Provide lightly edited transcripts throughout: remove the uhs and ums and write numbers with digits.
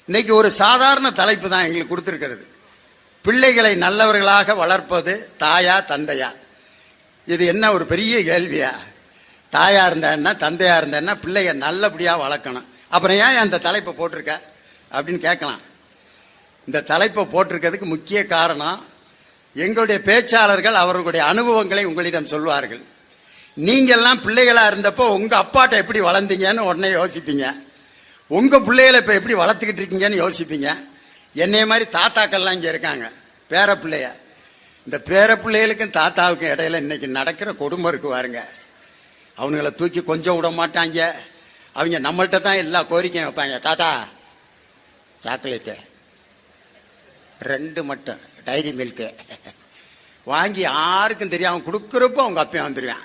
இன்னைக்கு ஒரு சாதாரண தலைப்பு தான் எங்களுக்கு கொடுத்துருக்கிறது. பிள்ளைகளை நல்லவர்களாக வளர்ப்பது தாயா தந்தையா? இது என்ன ஒரு பெரிய கேள்வியா? தாயா இருந்தா தந்தையா இருந்தா பிள்ளைய நல்லபடியாக வளர்க்கணும். அப்புறம் ஏன் அந்த தலைப்பை போட்டிருக்க அப்படின்னு கேட்கலாம். இந்த தலைப்பை போட்டிருக்கிறதுக்கு முக்கிய காரணம், எங்களுடைய பேச்சாளர்கள் அவர்களுடைய அனுபவங்களை உங்களிடம் சொல்வார்கள். நீங்கள்லாம் பிள்ளைகளாக இருந்தப்போ உங்கள் அப்பாட்ட எப்படி வளர்ந்தீங்கன்னு உடனே யோசிப்பீங்க. உங்கள் பிள்ளைகளை இப்போ எப்படி வளர்த்துக்கிட்டு இருக்கீங்கன்னு யோசிப்பீங்க. என்னைய மாதிரி தாத்தாக்கள்லாம் இங்கே இருக்காங்க, பேர பிள்ளைய. இந்த பேர பிள்ளைகளுக்கும் தாத்தாவுக்கும் இடையில இன்னைக்கு நடக்கிற கொடுமை இருக்கு பாருங்க. அவனுங்களை தூக்கி கொஞ்சம் விட மாட்டாங்க. அவங்க நம்மள்கிட்ட தான் எல்லா கோரிக்கையும் வைப்பாங்க. தாத்தா சாக்லேட்டு 2 மட்டும் டைரி மில்க்கு வாங்கி யாருக்கும் தெரியாம கொடுக்குறப்போ அவங்க அப்பயும் வந்துடுவேன்.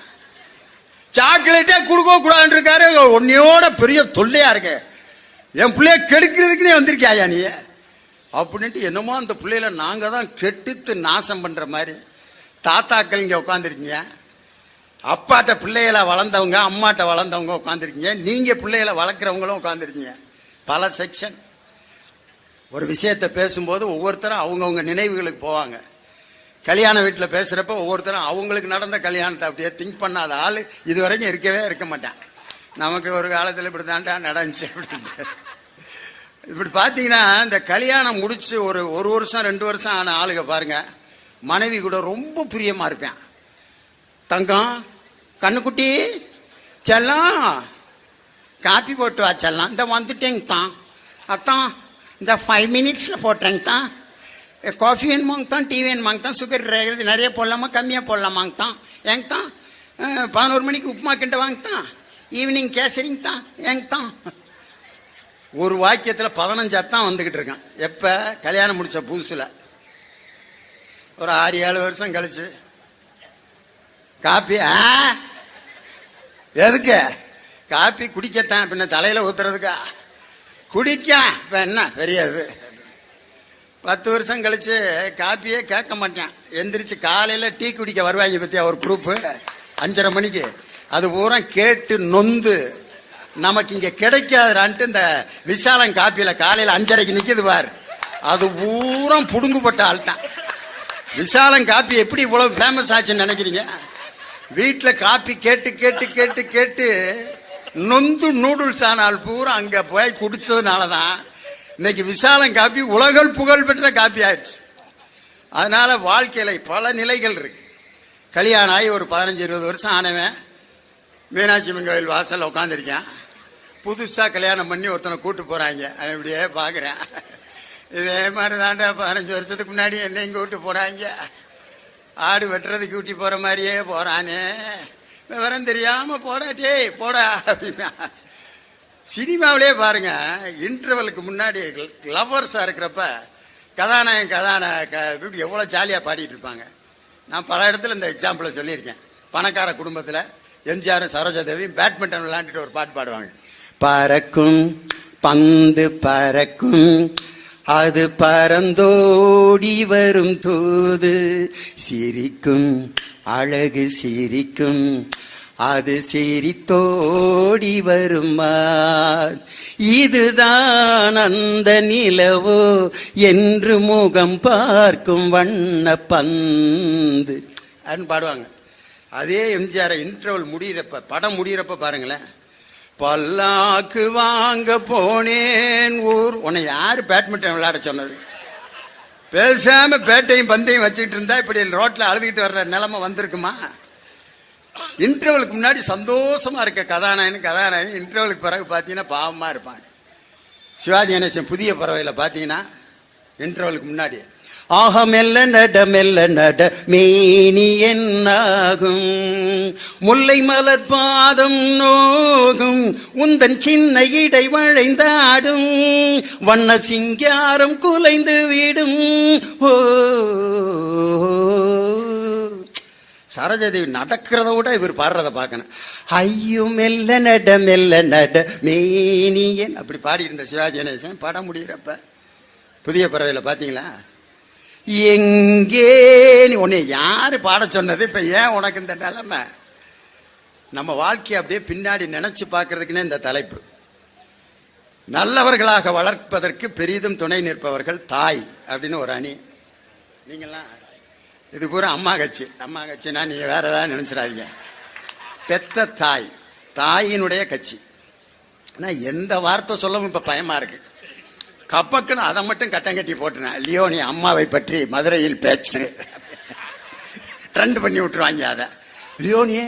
சாக்லேட்டே கொடுக்க கூடாதுன்னு இருக்காரு. உன்னையோட பெரிய தொல்லையா இருக்கு, என் பிள்ளைய கெடுக்கிறதுக்குன்னே வந்திருக்கியா நீ அப்படின்ட்டு என்னமோ அந்த பிள்ளையில நாங்கள் தான் கெட்டுத்து நாசம் பண்ணுற மாதிரி தாத்தாக்கள் இங்கே உட்காந்துருக்கீங்க. அப்பாட்ட பிள்ளைகளை வளர்ந்தவங்க, அம்மாட்ட வளர்ந்தவங்க உட்காந்துருக்கீங்க. நீங்கள் பிள்ளைகளை வளர்க்குறவங்களும் உட்காந்துருக்கீங்க. பல செக்ஷன். ஒரு விஷயத்தை பேசும்போது ஒவ்வொருத்தரும் அவங்கவுங்க நினைவுகளுக்கு போவாங்க. கல்யாண வீட்டில் பேசுகிறப்ப ஒவ்வொருத்தரும் அவங்களுக்கு நடந்த கல்யாணத்தை அப்படியே திங்க் பண்ணாத ஆள் இதுவரைக்கும் இருக்க மாட்டான். நமக்கு ஒரு காலத்தில் இப்படி தாண்டா நடந்துச்சு அப்படின்ட்டு. இப்படி பார்த்தீங்கன்னா இந்த கல்யாணம் முடிச்சு ஒரு வருஷம் 2 வருஷம் ஆன ஆளுக பாருங்க, மனைவி கூட ரொம்ப பிரியமாக இருப்பேன். தங்கம், கண்ணுக்குட்டி, செல்லம், காப்பி போட்டு வா செல்லம், இந்த வந்துட்டேங்க தான் அத்தான், இந்த 5 மினிட்ஸில் போட்டேங்க தான், காஃபி வேணுமாங்க தான், டீ வேணுமாங்க தான், சுகர் நிறைய போடலாமா கம்மியாக போடலாமாங்க தான், ஏங்க தான் 11 மணிக்கு உப்புமா கிண்ட வாங்க தான், ஈவினிங் கேசரிங்க தான், ஏங்க தான். ஒரு வாக்கியத்தில் 15 அத்தான் வந்துக்கிட்டு இருக்கான். எப்போ கல்யாணம் முடித்த புதுசில் ஒரு 6-7 வருஷம் கழிச்சு காப்பி எதுக்கு? காப்பி குடிக்கத்தான், பின்ன தலையில் ஊத்துறதுக்கா? குடிக்கலாம், இப்போ என்ன பெரியது. 10 வருஷம் கழிச்சு காப்பியே கேட்க மாட்டேன். எந்திரிச்சு காலையில் டீ குடிக்க வருவாங்க பற்றியா ஒரு குரூப்பு 5:30 மணிக்கு. அது பூரா கேட்டு நொந்து நமக்கு இங்கே கிடைக்காதான்ட்டு இந்த விசாலம் காப்பியில் காலையில் 5:30க்கு நிற்கிது பார், அது பூரா புடுங்குப்பட்ட ஆள் தான். விசாலம் காப்பி எப்படி இவ்வளோ ஃபேமஸ் ஆச்சுன்னு நினைக்கிறீங்க? வீட்டில் காப்பி கேட்டு கேட்டு கேட்டு கேட்டு நொந்து நூடுல்ஸ் ஆனால் பூரா அங்கே போய் குடித்ததுனால தான் இன்னைக்கு விசாலம் காப்பி உலக புகழ் பெற்ற காப்பி ஆயிடுச்சு. அதனால வாழ்க்கையில் பல நிலைகள் இருக்கு. கல்யாணம் ஆகி ஒரு 15-20 வருஷம் ஆனவன் மீனாட்சி அம்மன் கோயில் வாசலில் உட்காந்துருக்கேன். புதுசாக கல்யாணம் பண்ணி ஒருத்தனை கூப்பிட்டு போகிறாங்க. அவன் இப்படியே பார்க்குறேன். இதே மாதிரி தாண்டா 15 வருஷத்துக்கு முன்னாடி என்னையும் கூப்பிட்டு போகிறாங்க. ஆடு வெட்டுறதுக்கு ஊட்டி போகிற மாதிரியே போகிறானே, விவரம் தெரியாமல் போடாட்டே போடா அப்படின்னா. சினிமாவிலே பாருங்க, இன்டர்வலுக்கு முன்னாடி லவ்வர்ஸாக இருக்கிறப்ப கதாநாயகன் எவ்வளோ ஜாலியாக பாடிட்டு இருப்பாங்க. நான் பல இடத்துல இந்த எக்ஸாம்பிளை சொல்லியிருக்கேன். பணக்கார குடும்பத்தில் எம்ஜிஆரும் சரோஜாதேவியும் பேட்மிண்டன் விளையாண்டுட்டு ஒரு பாட்டு பாடுவாங்க. பறக்கும் பந்து பறக்கும், அது பறந்தோடி வரும் தூது, சிரிக்கும் அழகு சிரிக்கும், அது சிரித்தோடி வருமா, இதுதான் அந்த நிலவோ என்று முகம் பார்க்கும் வண்ண பந்து அப்படின்னு பாடுவாங்க. அதே எம்ஜிஆர் இன்டர்வல் முடிகிறப்ப, படம் முடிகிறப்ப பாருங்களேன், பல்லாக்கு வாங்க போனேன் ஊர். உன்னை யார் பேட்மிண்டன் விளையாட சொன்னது? பேசாம பேட்டையும் பந்தையும் வச்சுக்கிட்டு இருந்தா இப்படி ரோட்ல அழுதுகிட்டு வர்ற நிலைமை வந்திருக்குமா? இன்டர்வலுக்கு முன்னாடி சந்தோஷமா இருக்க கதாநாயகன் இன்டர்வலுக்கு பிறகு பார்த்தீங்கன்னா பாவமா இருப்பாங்க. சிவாஜி கணேசன் புதிய பறவையில் பார்த்தீங்கன்னா இன்டர்வலுக்கு முன்னாடி ஆக மெல்ல நட மேனி என்னாகும், முல்லை மலர் பாதம் நோகும், உந்தன் சின்ன இடை வளைந்தாடும், வண்ண சிங்காரம் குலைந்து விடும். ஓ சரோஜாதேவி நடக்கிறத விட இவர் பாடுறத பார்க்கணும். ஐயோ மெல்ல நட மேனியன் அப்படி பாடி இருந்த சிவாஜி கணேசன் படம் முடிகிறப்ப புதிய பறவையில் பார்த்தீங்களா? எங்கே நீ உன்னை யாரு பாட சொன்னது? இப்ப ஏன் உனக்கு இந்த நிலைமை? நம்ம வாழ்க்கையை அப்படியே பின்னாடி நினைச்சு பார்க்கறதுக்குன்னே இந்த தலைப்பு. நல்லவர்களாக வளர்ப்பதற்கு பெரிதும் துணை நிற்பவர்கள் தாய் அப்படின்னு ஒரு அணி. நீங்கள்லாம் இது பூரா அம்மா கட்சினா நீங்கள் வேற ஏதாவது நினைச்சிடாதீங்க. பெத்த தாய், தாயினுடைய கட்சி. ஆனால் எந்த வார்த்தை சொல்லவும் இப்போ பயமா இருக்கு. கப்பக்குன்னு அதை மட்டும் கட்டம் கட்டி போட்டுனேன். லியோனி அம்மாவை பற்றி மதுரையில் பேச்சு ட்ரெண்ட் பண்ணி விட்டுருவாங்க. அதை லியோனியே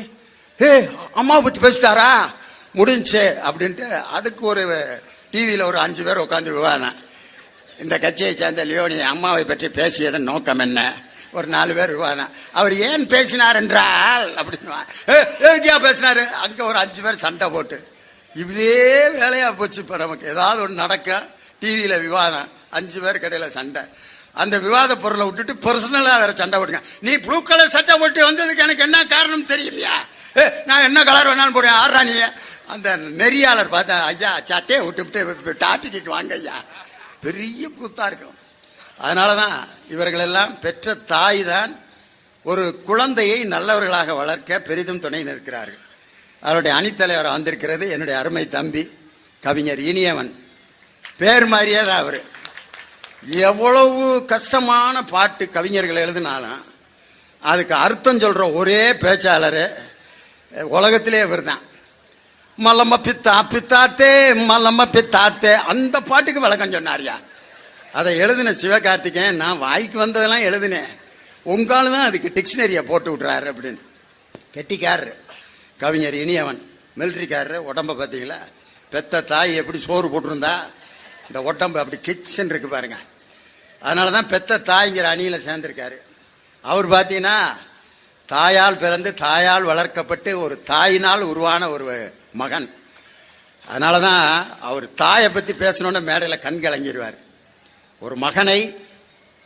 அம்மாவை பற்றி பேசிட்டாரா முடிஞ்சு அப்படின்ட்டு அதுக்கு ஒரு டிவியில் ஒரு 5 பேர் உட்காந்து விவாதம். இந்த கட்சியை சேர்ந்த லியோனி அம்மாவை பற்றி பேசியதன் நோக்கம் என்ன? ஒரு 4 பேர் விவாதம். அவர் ஏன் பேசினார் என்றால் அப்படின்னு பேசினாரு. அங்கே ஒரு 5 பேர் சண்டை போட்டு இதே வேலையா போச்சு. இப்போ நமக்கு ஏதாவது ஒன்று நடக்கும், டிவியில் விவாதம், 5 பேர் கடையில் சண்டை. அந்த விவாத பொருளை விட்டுட்டு பர்சனலாக வேற சண்டை போட்டுங்க. நீ ப்ளூ கலர் சட்டை போட்டு வந்ததுக்கு எனக்கு என்ன காரணம் தெரியுமையா? நான் என்ன கலர் வேணாலும் போடுவேன். ஆறா நீ? அந்த நெறியாளர் பார்த்தா, ஐயா சட்டையை விட்டு டாபிக்கு வாங்க ஐயா, பெரிய கூத்தா இருக்கும். அதனால தான் இவர்களெல்லாம் பெற்ற தாய் தான் ஒரு குழந்தையை நல்லவர்களாக வளர்க்க பெரிதும் துணை நிற்கிறார்கள். அவருடைய அணித்தலைவர் வந்திருக்கிறது என்னுடைய அருமை தம்பி கவிஞர் இனியவன். பேர் மாதிரியே தான் அவர். எவ்வளவு கஷ்டமான பாட்டு கவிஞர்கள் எழுதினாலும் அதுக்கு அர்த்தம் சொல்ற ஒரே பேச்சாளர் உலகத்திலே இவர் தான். மலம பித்தா பித்தாத்தே மலம பித்தாத்தே, அந்த பாட்டுக்கு விளக்கம் சொன்னார்யா. அதை எழுதின சிவகார்த்திகேயன் நான் வாய்க்கு வந்ததெல்லாம் எழுதினேன், உங்கால தான் அதுக்கு டிக்ஷனரியை போட்டு விட்றாரு அப்படின்னு. கெட்டிக்காரரு கவிஞர் இனியவன், மிலிட்ரிக்காரரு. உடம்பை பார்த்தீங்களா? பெத்த தாய் எப்படி சோறு போட்டிருந்தா இந்த உடம்பு அப்படி கிச்சன் இருக்கு பாருங்க. அதனால தான் பெத்த தாய்ங்கிற அணியில் சேர்ந்திருக்காரு. அவர் பார்த்தீங்கன்னா தாயால் பிறந்து தாயால் வளர்க்கப்பட்டு ஒரு தாயினால் உருவான ஒரு மகன். அதனால தான் அவர் தாயை பற்றி பேசணுன்னு மேடையில் கண் கலங்கிடுவார். ஒரு மகனை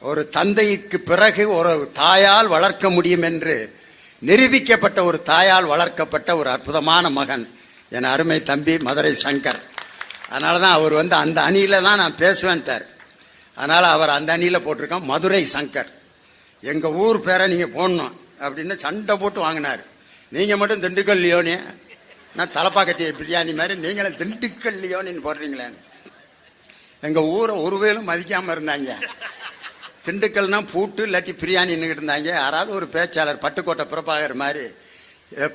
ஒரு தந்தைக்கு பிறகு ஒரு தாயால் வளர்க்க முடியும் என்று நிரூபிக்கப்பட்ட ஒரு தாயால் வளர்க்கப்பட்ட ஒரு அற்புதமான மகன் என் அருமை தம்பி மதுரை சங்கர். அதனால தான் அவர் அந்த அணியில் தான் நான் பேசுவேன்ட்டார். அதனால் அவர் அந்த அணியில் போட்டிருக்கோம் மதுரை சங்கர். எங்கள் ஊர் பேரை நீங்கள் போடணும் அப்படின்னு சண்டை போட்டு வாங்கினார். நீங்கள் மட்டும் திண்டுக்கல் லியோனி, நான் தலப்பா கட்டிய பிரியாணி மாதிரி நீங்களும் திண்டுக்கல் லியோனின்னு போடுறீங்களேன்னு. எங்கள் ஊரை ஒருவேளும் மதிக்காமல் இருந்தாங்க. திண்டுக்கல்னா பூட்டு இல்லாட்டி பிரியாணின்னுக்கிட்டு இருந்தாங்க. யாராவது ஒரு பேச்சாளர் பட்டுக்கோட்டை பிரபாகர் மாதிரி,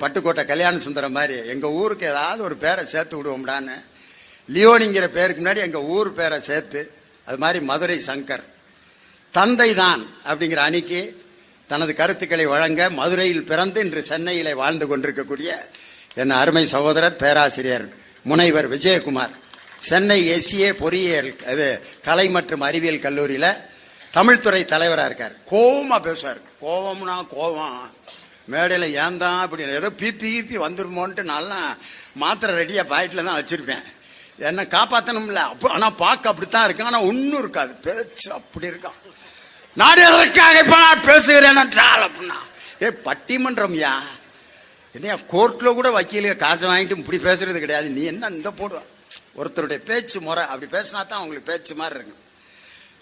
பட்டுக்கோட்டை கல்யாண சுந்தரம் மாதிரி எங்கள் ஊருக்கு ஏதாவது ஒரு பேரை சேர்த்து விடுவோம்டான்னு லியோனிங்கிற பேருக்கு முன்னாடி எங்கள் ஊர் பேரை சேர்த்து, அது மாதிரி மதுரை சங்கர் தந்தை தான் அப்படிங்கிற அணிக்கு தனது கருத்துக்களை வழங்க மதுரையில் பிறந்து இன்று சென்னையில் வாழ்ந்து கொண்டிருக்கக்கூடிய என் அருமை சகோதரர் பேராசிரியர் முனைவர் விஜயகுமார், சென்னை எஸ்ஏ பொறியியல் கலை மற்றும் அறிவியல் கல்லூரியில் தமிழ்துறை தலைவராக இருக்கார். கோவமாக பேசுவார். கோவம்னா கோவம், மேடையில் ஏன் தான் அப்படி ஏதோ பிபி வந்துருமோன்ட்டு நல்லா மாத்திரை ரெடியாக பாக்கெட்டில் தான் வச்சுருப்பேன். என்னை காப்பாற்றணும்ல. அப்போ ஆனால் பார்க்க அப்படித்தான் இருக்கு, ஆனால் ஒன்றும் இருக்காது. பேச்சு அப்படி இருக்கான். நான் எதற்காக இப்போ நான் பேசுகிறேன் என்றால் அப்படின்னா பட்டிமன்றம்யா, என்னையா கோர்ட்டில் கூட வக்கீல காசு வாங்கிட்டு இப்படி பேசுறது கிடையாது. நீ என்ன இந்த போடுவேன் ஒருத்தருடைய பேச்சு முறை அப்படி பேசினா தான் அவங்களுக்கு பேச்சு மாதிரி இருக்கும்.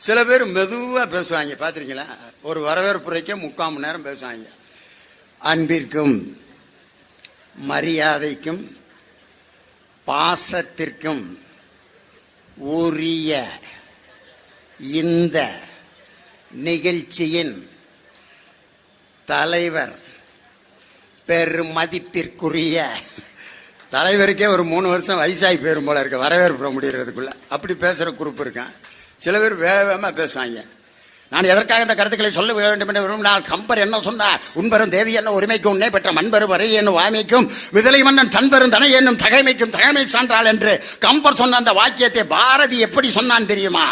சில பேர் மெதுவாக பேசுவாங்க, பார்த்துருக்கீங்களா? ஒரு வரவேற்புரைக்கே 3/4 மணி நேரம் பேசுவாங்க. அன்பிற்கும் மரியாதைக்கும் பாசத்திற்கும் உரிய இந்த நிகழ்ச்சியின் தலைவர், பெருமதிப்பிற்குரிய தலைவருக்கே ஒரு 3 வருஷம் வயசாகி போயிரும் போல இருக்கு வரவேற்பு முடிகிறதுக்குள்ள. அப்படி பேசுகிற குரூப் இருக்கான். சில பேர் வேகமாக பேசுவாங்க. நான் எதற்காக இந்த கருத்துக்களை சொல்ல வேண்டும் என்று விரும்பினால், கம்பர் என்ன சொன்னார்? உன்பெரும் தேவி என்ன உரிமைக்கும் உன்னை பெற்ற மண்பெரும் வரை என்னும் வாய்மைக்கும் விதலை மன்னன் தன்பெரும் தனை என்னும் தகைமைக்கும் தகைமை சான்றால் என்று கம்பர் சொன்ன அந்த வாக்கியத்தை பாரதி எப்படி சொன்னான் தெரியுமா?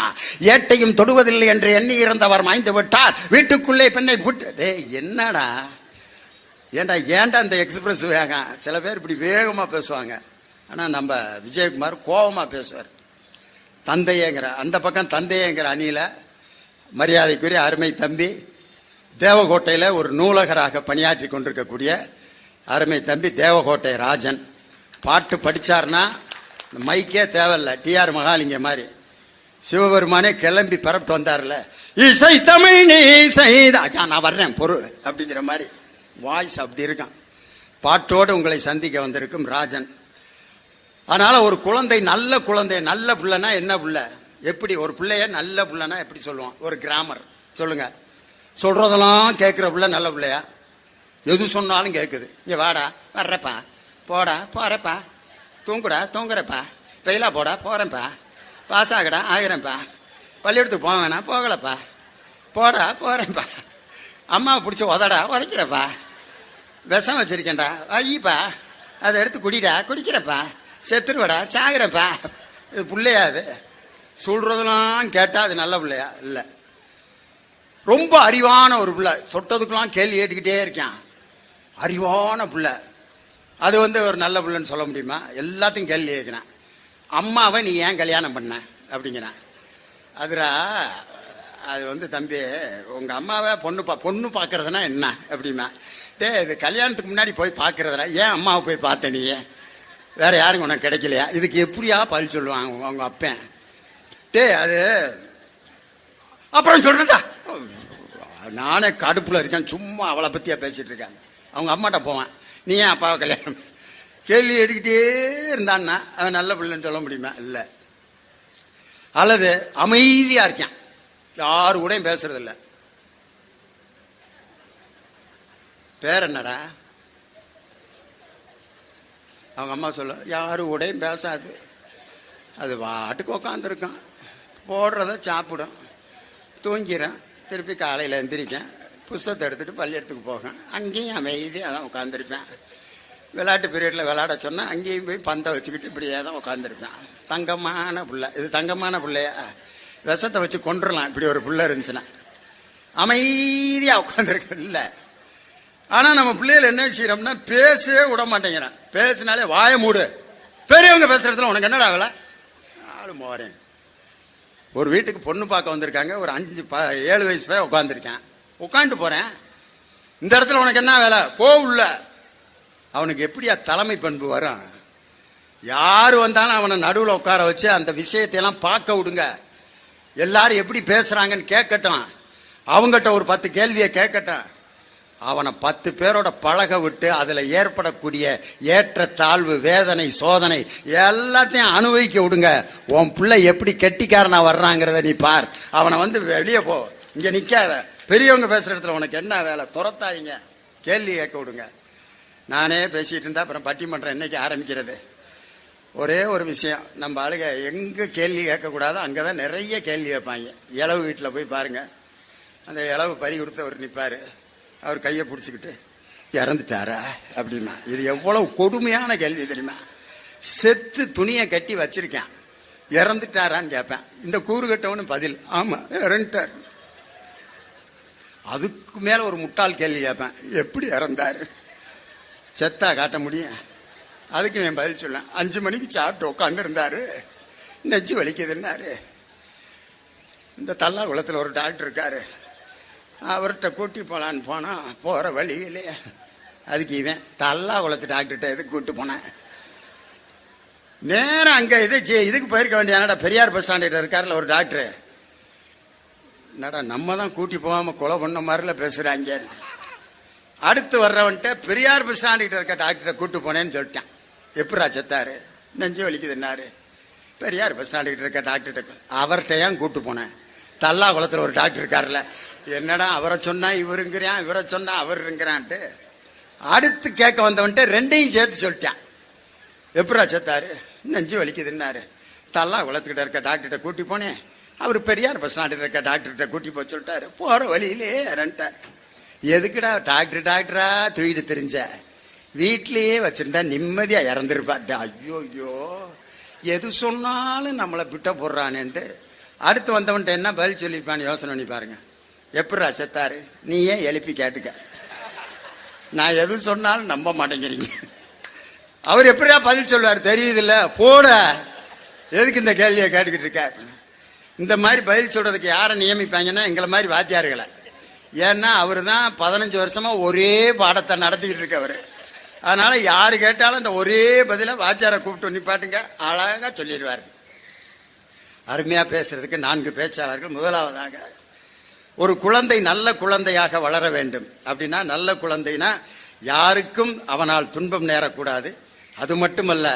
ஏட்டையும் தொடுவதில்லை என்று எண்ணி இருந்தவர் மாய்ந்து விட்டார், வீட்டுக்குள்ளே பெண்ணை புட்டு. என்னடா ஏன்டா இந்த எக்ஸ்பிரஸ் வேகம்? சில பேர் இப்படி வேகமாக பேசுவாங்க. ஆனால் நம்ம விஜயகுமார் கோபமாக பேசுவார். தந்தையங்கிற அந்த பக்கம் தந்தையங்கிற அணியில் மரியாதைக்குரிய அருமை தம்பி தேவகோட்டையில் ஒரு நூலகராக பணியாற்றி கொண்டிருக்கக்கூடிய அருமை தம்பி தேவகோட்டை ராஜன். பாட்டு படித்தார்னா மைக்கே தேவையில்லை. டிஆர் மகாலிங்க மாதிரி சிவபெருமானே கிளம்பி பரப்பிட்டு வந்தார்ல, இசை தமிழ் நீ செய்தா நான் வர்றேன் பொறு அப்படிங்கிற மாதிரி வாய்ஸ் அப்படி இருக்கான். பாட்டோடு உங்களை சந்திக்க வந்திருக்கும் ராஜன். அதனால ஒரு குழந்தை நல்ல பிள்ளைனா என்ன பிள்ளை, எப்படி ஒரு பிள்ளைய நல்ல பிள்ளைனா எப்படி சொல்லுவோம்? ஒரு கிராமர் சொல்லுங்க. சொல்றதெல்லாம் கேட்குற பிள்ளை நல்ல பிள்ளையா? எது சொன்னாலும் கேட்குது. இங்கே வாடா வர்றப்பா, போடா போறப்பா, தூங்குடா தூங்குறப்பா, பெயிலா போடா போறேன்ப்பா, பாஸ் ஆகடா ஆகிறேன்ப்பா, பள்ளிக்கூடத்துக்கு போக வேணாம் போகலப்பா, போடா போறேன்ப்பா, அம்மாவை பிடிச்சி உதடா உதைக்கிறப்பா, விஷம் வச்சிருக்கேன்டா ஐயப்பா, அதை எடுத்து குடிடா குடிக்கிறப்பா, செத்துருவடா சாகிறப்பா. இது பிள்ளையா? அது சொல்றதெல்லாம் கேட்டால் அது நல்ல பிள்ளையா? இல்லை. ரொம்ப அறிவான ஒரு பிள்ளை, தொட்டதுக்கெல்லாம் கேள்வி கேட்டுக்கிட்டே இருக்கான், அறிவான பிள்ளை. அது ஒரு நல்ல பிள்ளைன்னு சொல்ல முடியுமா? எல்லாத்தையும் கேள்வி கேட்குறான். அம்மாவை நீ ஏன் கல்யாணம் பண்ண அப்படிங்கிறான். அதுரா அது தம்பி, உங்கள் அம்மாவை பொண்ணு பார்க்கறதுனா என்ன அப்படிமா? இது கல்யாணத்துக்கு முன்னாடி போய் பார்க்கறதுரா, ஏன் அம்மாவை போய் பார்த்த நீ? வேற யாருங்க உனக்கு கிடைக்கலையா? இதுக்கு எப்படியா பதில் சொல்லுவாங்க அவங்க அப்பன்? அது அப்புறம் சொல்றேன்டா, நானே கடுப்புல இருக்கேன், சும்மா அவளை பத்தியா பேசிட்டு இருக்காங்க. அவங்க அம்மாட்ட போவேன், நீ ஏன் அப்பாவை கல்யாணம்? கேள்வி எடுக்கிட்டே இருந்தான்னா அவன் நல்ல பிள்ளைன்னு சொல்ல முடியுமா? இல்லை. அல்லது அமைதியா இருக்கான், யாரு கூட பேசுறது இல்லை. பேர் என்னடா? அவங்க அம்மா சொல்ல, யாரு கூடயும் பேசாது, அது வாட்டுக்கு உக்காந்துருக்கான், போடுறத சாப்பிடும், தூங்கிறேன், திருப்பி காலையில் எந்திரிக்கேன், புஸ்தகத்தை எடுத்துகிட்டு பள்ளியெடுத்துக்கு போகேன், அங்கேயும் அமைதியாக தான் உட்காந்துருப்பேன். விளையாட்டு பீரியடில் விளையாட சொன்னால் அங்கேயும் போய் பந்தை வச்சுக்கிட்டு இப்படியே தான் உட்காந்துருப்பேன். தங்கமான பிள்ளை. இது தங்கமான பிள்ளையா? விஷத்தை வச்சு கொண்டுடலாம் இப்படி ஒரு பிள்ளை இருந்துச்சுன்னா. அமைதியாக உட்காந்துருக்க இல்லை. ஆனால் நம்ம பிள்ளைகள் என்ன செய்யறோம்னா பேசவே விட மாட்டேங்கிறான். பேசினாலே வாய மூடு, பெரியவங்க பேசுற இடத்துல உனக்கு என்னடா ஆகல ஆளு போறேன். ஒரு வீட்டுக்கு பொண்ணு பார்க்க வந்திருக்காங்க, ஒரு 7 வயசு போய் உட்காந்துருக்கேன், உட்காந்துட்டு போறேன். இந்த இடத்துல உனக்கு என்ன வேலை, போ உள்ள. அவனுக்கு எப்படியா தலைமை பண்பு வரும்? யாரு வந்தாலும் அவனை நடுவில் உட்கார வச்சு அந்த விஷயத்தையெல்லாம் பார்க்க விடுங்க. எல்லாரும் எப்படி பேசுறாங்கன்னு கேட்கட்டும், அவங்ககிட்ட ஒரு 10 கேள்வியை கேட்கட்டும். அவனை 10 பேரோட பழக விட்டு அதில் ஏற்படக்கூடிய ஏற்ற தாழ்வு, வேதனை, சோதனை எல்லாத்தையும் அனுபவிக்க விடுங்க. உன் பிள்ளை எப்படி கெட்டிக்காரனா வர்றாங்கிறத நீ பார். அவனை வெளியே போ, இங்க நிக்காத, பெரியவங்க பேசுற இடத்துல உனக்கு என்ன வேலை, துரத்தாதீங்க, கேள்வி கேட்க விடுங்க. நானே பேசிட்டு இருந்தா அப்புறம் பட்டிமன்றம் என்னைக்கு ஆரம்பிக்கிறது? ஒரே ஒரு விஷயம், நம்ம ஆளுங்க எங்க கேள்வி கேட்கக்கூடாதோ அங்கதான் நிறைய கேள்வி கேட்பாங்க. இளவு வீட்டில் போய் பாருங்க, அந்த இளவு பறி கொடுத்து அவர் நிற்பாரு, அவர் கையை பிடிச்சிக்கிட்டு இறந்துட்டாரா அப்படிமா. இது எவ்வளவு கொடுமையான கேள்வி தெரியுமா? செத்து துணியை கட்டி வச்சிருக்கேன், இறந்துட்டாரான்னு கேட்பேன். இந்த கூறு கட்டவனு பதில், ஆமா இறந்துட்டார். அதுக்கு மேல ஒரு முட்டாள் கேள்வி கேட்பேன், எப்படி இறந்தாரு, செத்தா காட்ட முடியும்? அதுக்கு நான் பதில் சொல்லேன், 5 மணிக்கு சாப்பிட்டு உட்காந்து இருந்தாரு, நெஞ்சு வலிக்குதுன்னாரு. இந்த தல்லா குளத்தில் ஒரு டாக்டர் இருக்காரு, அவர்கிட்ட கூட்டி போகலான்னு போனால் போகிற வழியிலே அதுக்கு இவன் தல்லா குளத்து டாக்டர்கிட்ட எதுக்கு கூப்பிட்டு போனேன்? நேரம் அங்கே இதுக்கு போயிருக்க வேண்டியதானடா, பெரியார் பஸ் ஸ்டாண்டில் இருக்காருல ஒரு டாக்டரு. என்னடா நம்ம தான் கூட்டி போகாமல் கொலை பண்ண மாதிரில பேசுகிறாங்க. அடுத்து வர்றவன்ட்ட பெரியார் பஸ் ஸ்டாண்டில் இருக்க டாக்டரை கூப்பிட்டு போனேன்னு சொல்லிட்டான். எப்படா செத்தாரு, நெஞ்சு வலிக்குதுன்னாரு. பெரியார் பஸ் ஸ்டாண்டில் இருக்க டாக்டர்கிட்ட, அவர்கிட்ட ஏன் கூப்பிட்டு போனேன்? தல்லா குளத்தில் ஒரு டாக்டர் இருக்காருல்ல, என்னடா அவரை சொன்னா இவருங்கிறான், இவரை சொன்னா அவருங்கிறான்ட்டு. அடுத்து கேட்க வந்தவன்ட்டு 2ஐயும் சேர்த்து சொல்லிட்டான். எப்படா செத்தாரு, நெஞ்சு வலிக்குதுன்னாரு. தல்லா குளத்துக்கிட்ட இருக்க டாக்டர்கிட்ட கூட்டி போனேன், அவர் பெரியார் பஸ் ஸ்டாண்டில் இருக்க டாக்டர்கிட்ட கூட்டி போய் சொல்லிட்டாரு. போகிற வழியிலே இறந்துட்டார். எதுக்குடா டாக்டரா தூக்கிட்டு தெரிஞ்ச, வீட்லேயே வச்சிருந்தா நிம்மதியா இறந்துருப்பாட்டா. ஐயோ ஐயோ, எது சொன்னாலும் நம்மளை பிட்ட போடுறானேன்ட்டு அடுத்து வந்தவன்ட்ட என்ன பதில் சொல்லியிருப்பான்னு யோசனை பண்ணி பாருங்க. எப்படா செத்தாரு, நீ ஏன் எழுப்பி கேட்டுக்க, நான் எது சொன்னாலும் நம்ப மாட்டேங்கிறீங்க. அவர் எப்படியா பதில் சொல்லுவார் தெரியுதுல்ல, போட எதுக்கு இந்த கேள்வியை கேட்டுக்கிட்டு இருக்க? இந்த மாதிரி பதில் சொல்றதுக்கு யாரை நியமிப்பாங்கன்னா எங்களை மாதிரி வாத்தியார்களை. ஏன்னா அவர் தான் 15 வருஷமா ஒரே பாடத்தை நடத்திக்கிட்டு இருக்கவர். அதனால யாரு கேட்டாலும் இந்த ஒரே பதில வாத்தியாரை கூப்பிட்டு நிப்பாட்டுங்க, அழகா சொல்லிடுவார். அருமையா பேசுறதுக்கு 4 பேச்சாளர்கள். முதலாவதாக, ஒரு குழந்தை நல்ல குழந்தையாக வளர வேண்டும். அப்படின்னா நல்ல குழந்தைனா யாருக்கும் அவனால் துன்பம் நேரக்கூடாது. அது மட்டுமல்ல,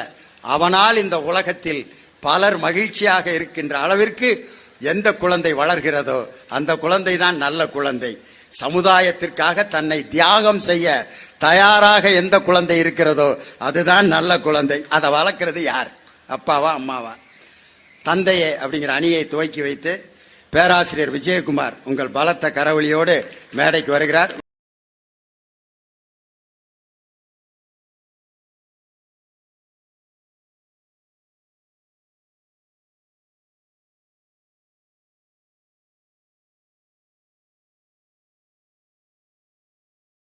அவனால் இந்த உலகத்தில் பலர் மகிழ்ச்சியாக இருக்கின்ற அளவிற்கு எந்த குழந்தை வளர்கிறதோ அந்த குழந்தை தான் நல்ல குழந்தை. சமுதாயத்திற்காக தன்னை தியாகம் செய்ய தயாராக எந்த குழந்தை இருக்கிறதோ அதுதான் நல்ல குழந்தை. அதை வளர்க்கிறது யார்? அப்பாவா அம்மாவா? தந்தையே அப்படிங்கிற அணியை துவக்கி வைத்து பேராசிரியர் விஜயகுமார் உங்கள் பலத்த கரவொலியோடு மேடைக்கு வருகிறார்.